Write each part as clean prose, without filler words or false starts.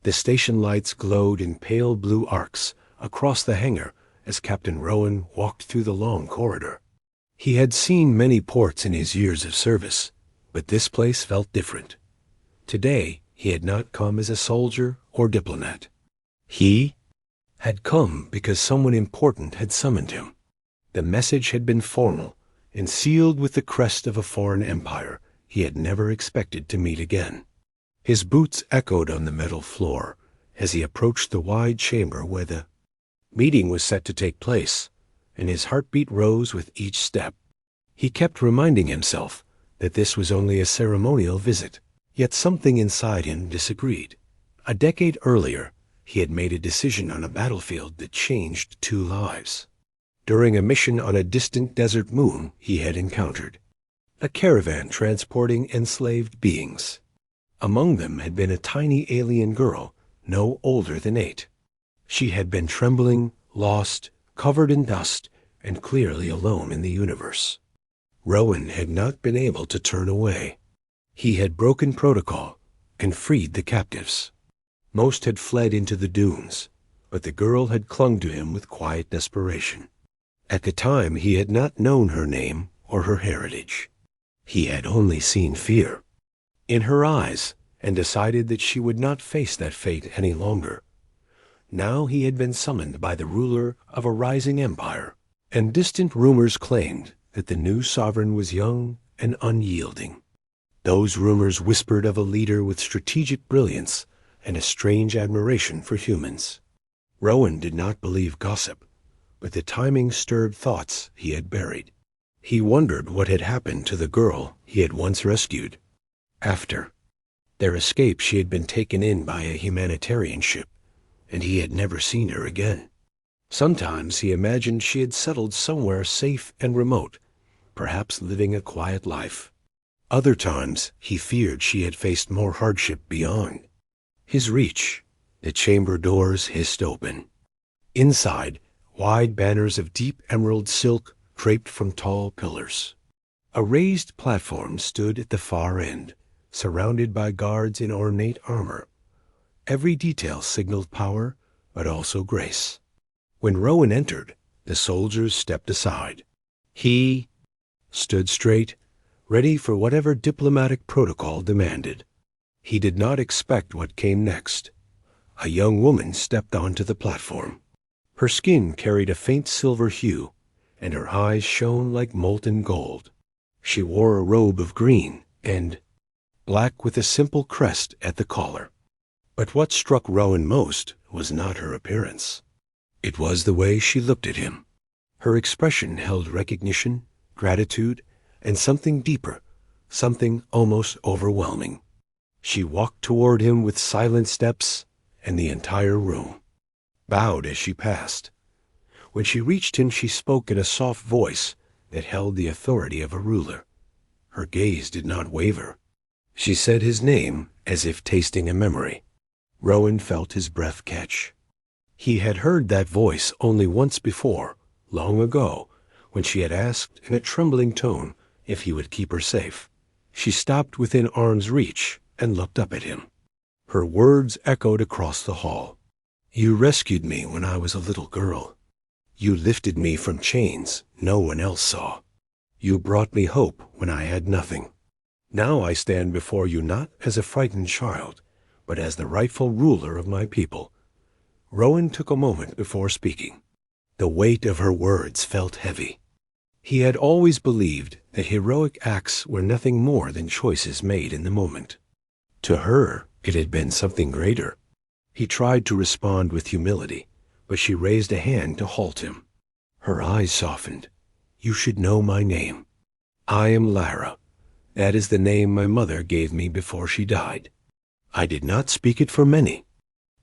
The station lights glowed in pale blue arcs across the hangar as Captain Rowan walked through the long corridor. He had seen many ports in his years of service, but this place felt different. Today, he had not come as a soldier or diplomat. He had come because someone important had summoned him. The message had been formal and sealed with the crest of a foreign empire he had never expected to meet again. His boots echoed on the metal floor as he approached the wide chamber where the meeting was set to take place, and his heartbeat rose with each step. He kept reminding himself that this was only a ceremonial visit, yet something inside him disagreed. A decade earlier, he had made a decision on a battlefield that changed 2 lives. During a mission on a distant desert moon he had encountered a caravan transporting enslaved beings. Among them had been a tiny alien girl, no older than 8. She had been trembling, lost, covered in dust, and clearly alone in the universe. Rowan had not been able to turn away. He had broken protocol and freed the captives. Most had fled into the dunes, but the girl had clung to him with quiet desperation. At the time, he had not known her name or her heritage. He had only seen fear in her eyes and decided that she would not face that fate any longer. Now he had been summoned by the ruler of a rising empire, and distant rumors claimed that the new sovereign was young and unyielding. Those rumors whispered of a leader with strategic brilliance and a strange admiration for humans. Rowan did not believe gossip, but the timing stirred thoughts he had buried. He wondered what had happened to the girl he had once rescued. After their escape, she had been taken in by a humanitarian ship, and he had never seen her again. Sometimes he imagined she had settled somewhere safe and remote, perhaps living a quiet life. Other times he feared she had faced more hardship beyond his reach. The chamber doors hissed open. Inside, wide banners of deep emerald silk draped from tall pillars. A raised platform stood at the far end, surrounded by guards in ornate armor. Every detail signaled power, but also grace. When Rowan entered, the soldiers stepped aside. He stood straight, ready for whatever diplomatic protocol demanded. He did not expect what came next. A young woman stepped onto the platform. Her skin carried a faint silver hue, and her eyes shone like molten gold. She wore a robe of green and black with a simple crest at the collar. But what struck Rowan most was not her appearance. It was the way she looked at him. Her expression held recognition, gratitude, and something deeper, something almost overwhelming. She walked toward him with silent steps, and the entire room bowed as she passed. When she reached him, she spoke in a soft voice that held the authority of a ruler. Her gaze did not waver. She said his name as if tasting a memory. Rowan felt his breath catch. He had heard that voice only once before, long ago, when she had asked in a trembling tone if he would keep her safe. She stopped within arm's reach and looked up at him. Her words echoed across the hall. "You rescued me when I was a little girl. You lifted me from chains no one else saw. You brought me hope when I had nothing. Now I stand before you not as a frightened child, but as the rightful ruler of my people." Rowan took a moment before speaking. The weight of her words felt heavy. He had always believed that heroic acts were nothing more than choices made in the moment. To her, it had been something greater. He tried to respond with humility, but she raised a hand to halt him. Her eyes softened. "You should know my name. I am Lara. That is the name my mother gave me before she died. I did not speak it for many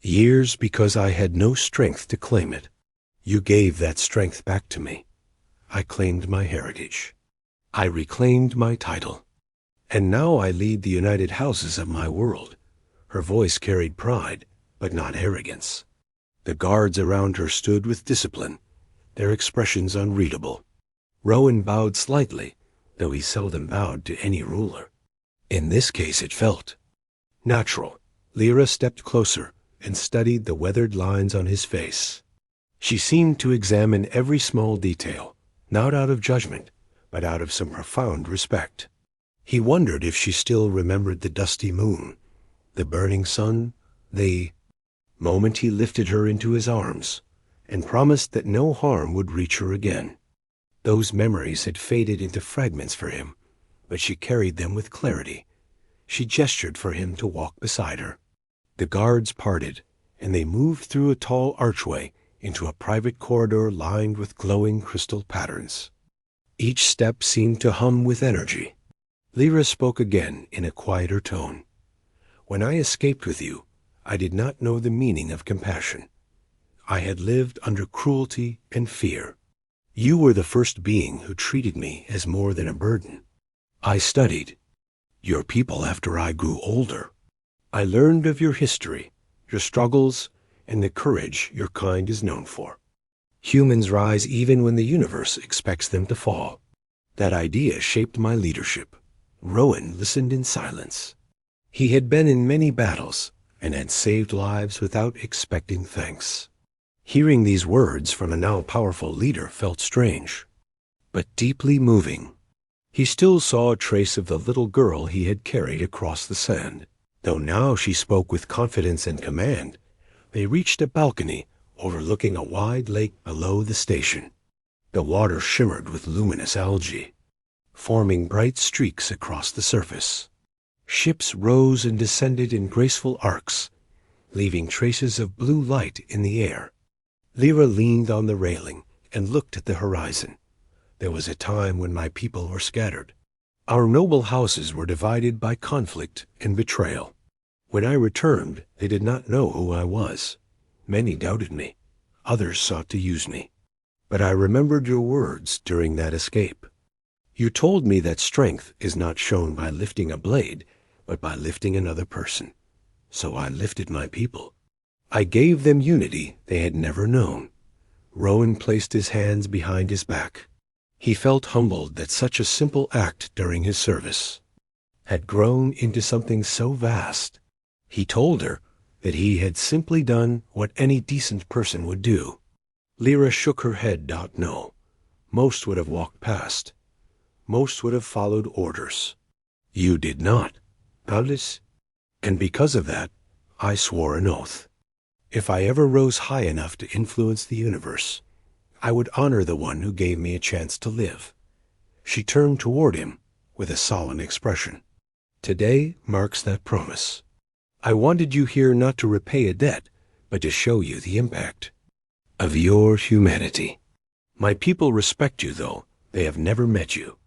years because I had no strength to claim it. You gave that strength back to me. I claimed my heritage. I reclaimed my title. And now I lead the united houses of my world." Her voice carried pride, but not arrogance. The guards around her stood with discipline, their expressions unreadable. Rowan bowed slightly, though he seldom bowed to any ruler. In this case it felt natural. Lyra stepped closer, and studied the weathered lines on his face. She seemed to examine every small detail, not out of judgment, but out of some profound respect. He wondered if she still remembered the dusty moon, the burning sun, the moment he lifted her into his arms, and promised that no harm would reach her again. Those memories had faded into fragments for him, but she carried them with clarity. She gestured for him to walk beside her. The guards parted, and they moved through a tall archway into a private corridor lined with glowing crystal patterns. Each step seemed to hum with energy. Lyra spoke again in a quieter tone. "When I escaped with you, I did not know the meaning of compassion. I had lived under cruelty and fear. You were the first being who treated me as more than a burden. I studied your people after I grew older. I learned of your history, your struggles, and the courage your kind is known for. Humans rise even when the universe expects them to fall. That idea shaped my leadership." Rowan listened in silence. He had been in many battles and had saved lives without expecting thanks. Hearing these words from a now powerful leader felt strange, but deeply moving. He still saw a trace of the little girl he had carried across the sand. Though now she spoke with confidence and command, they reached a balcony overlooking a wide lake below the station. The water shimmered with luminous algae, forming bright streaks across the surface. Ships rose and descended in graceful arcs, leaving traces of blue light in the air. Lyra leaned on the railing and looked at the horizon. There was a time when my people were scattered. Our noble houses were divided by conflict and betrayal. When I returned, they did not know who I was. Many doubted me. Others sought to use me. But I remembered your words during that escape. You told me that strength is not shown by lifting a blade, but by lifting another person. So I lifted my people. I gave them unity they had never known. Rowan placed his hands behind his back. He felt humbled that such a simple act during his service had grown into something so vast. He told her that he had simply done what any decent person would do. Lyra shook her head. No. Most would have walked past. Most would have followed orders. You did not, Alice, and because of that, I swore an oath. If I ever rose high enough to influence the universe, I would honor the one who gave me a chance to live. She turned toward him with a solemn expression. Today marks that promise. I wanted you here not to repay a debt, but to show you the impact of your humanity. My people respect you, though they have never met you.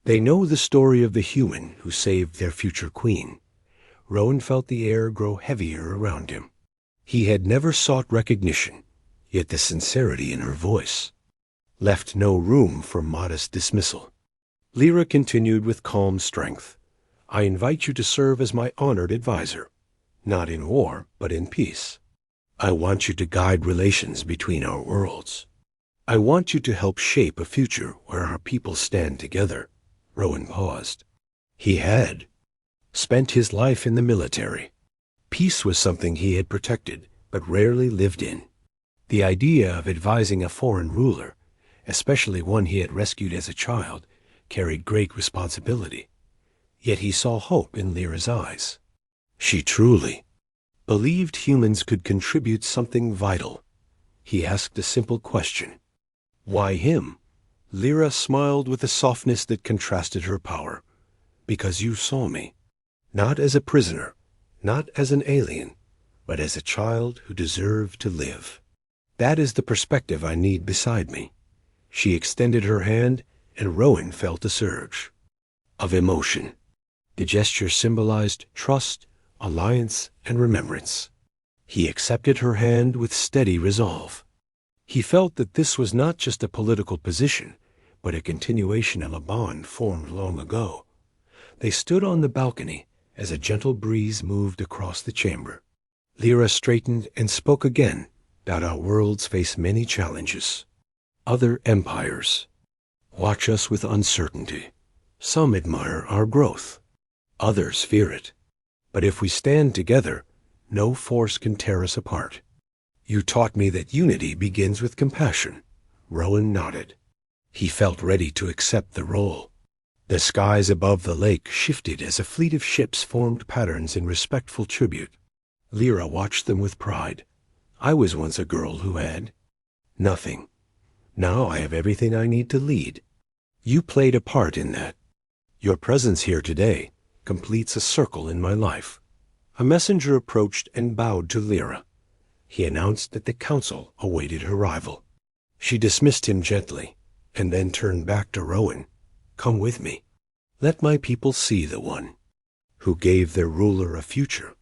They know the story of the human who saved their future queen. Rowan felt the air grow heavier around him. He had never sought recognition, yet the sincerity in her voice left no room for modest dismissal. Lyra continued with calm strength. I invite you to serve as my honored advisor, not in war, but in peace. I want you to guide relations between our worlds. I want you to help shape a future where our people stand together. Rowan paused. He had spent his life in the military. Peace was something he had protected, but rarely lived in. The idea of advising a foreign ruler, especially one he had rescued as a child, carried great responsibility. Yet he saw hope in Lyra's eyes. She truly believed humans could contribute something vital. He asked a simple question. Why him? Lyra smiled with a softness that contrasted her power. Because you saw me, not as a prisoner, not as an alien, but as a child who deserved to live. That is the perspective I need beside me. She extended her hand, and Rowan felt a surge of emotion. The gesture symbolized trust, alliance, and remembrance. He accepted her hand with steady resolve. He felt that this was not just a political position, but a continuation of a bond formed long ago. They stood on the balcony as a gentle breeze moved across the chamber. Lyra straightened and spoke again that our worlds face many challenges. Other empires watch us with uncertainty. Some admire our growth. Others fear it. But if we stand together, No force can tear us apart. You taught me that unity begins with compassion. Rowan nodded. He felt ready to accept the role. The skies above the lake shifted as a fleet of ships formed patterns in respectful tribute. Lyra watched them with pride. I was once a girl who had nothing. Now I have everything I need to lead. You played a part in that. Your presence here today completes a circle in my life. A messenger approached and bowed to Lyra. He announced that the council awaited her arrival. She dismissed him gently, and then turned back to Rowan. Come with me. Let my people see the one who gave their ruler a future.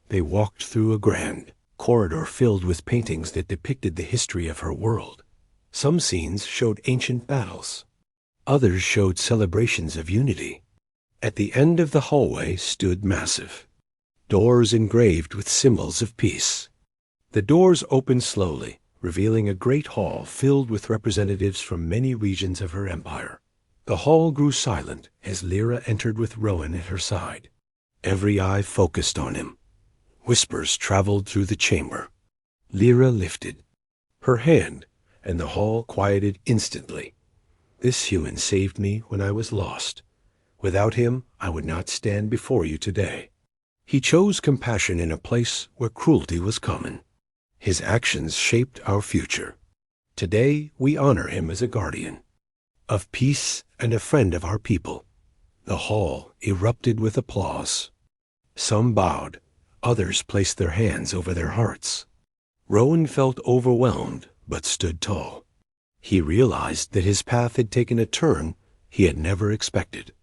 They walked through a grand corridor filled with paintings that depicted the history of her world. Some scenes showed ancient battles. Others showed celebrations of unity. At the end of the hallway stood massive doors engraved with symbols of peace. The doors opened slowly, revealing a great hall filled with representatives from many regions of her empire. The hall grew silent as Lyra entered with Rowan at her side. Every eye focused on him. Whispers traveled through the chamber. Lyra lifted her hand, and the hall quieted instantly. This human saved me when I was lost. Without him, I would not stand before you today. He chose compassion in a place where cruelty was common. His actions shaped our future. Today, we honor him as a guardian of peace and a friend of our people. The hall erupted with applause. Some bowed, others placed their hands over their hearts. Rowan felt overwhelmed, but stood tall. He realized that his path had taken a turn he had never expected.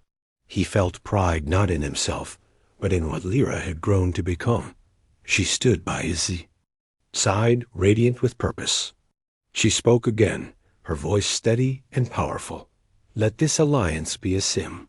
He felt pride not in himself, but in what Lyra had grown to become. She stood by his side, radiant with purpose. She spoke again, her voice steady and powerful. Let this alliance be a sim.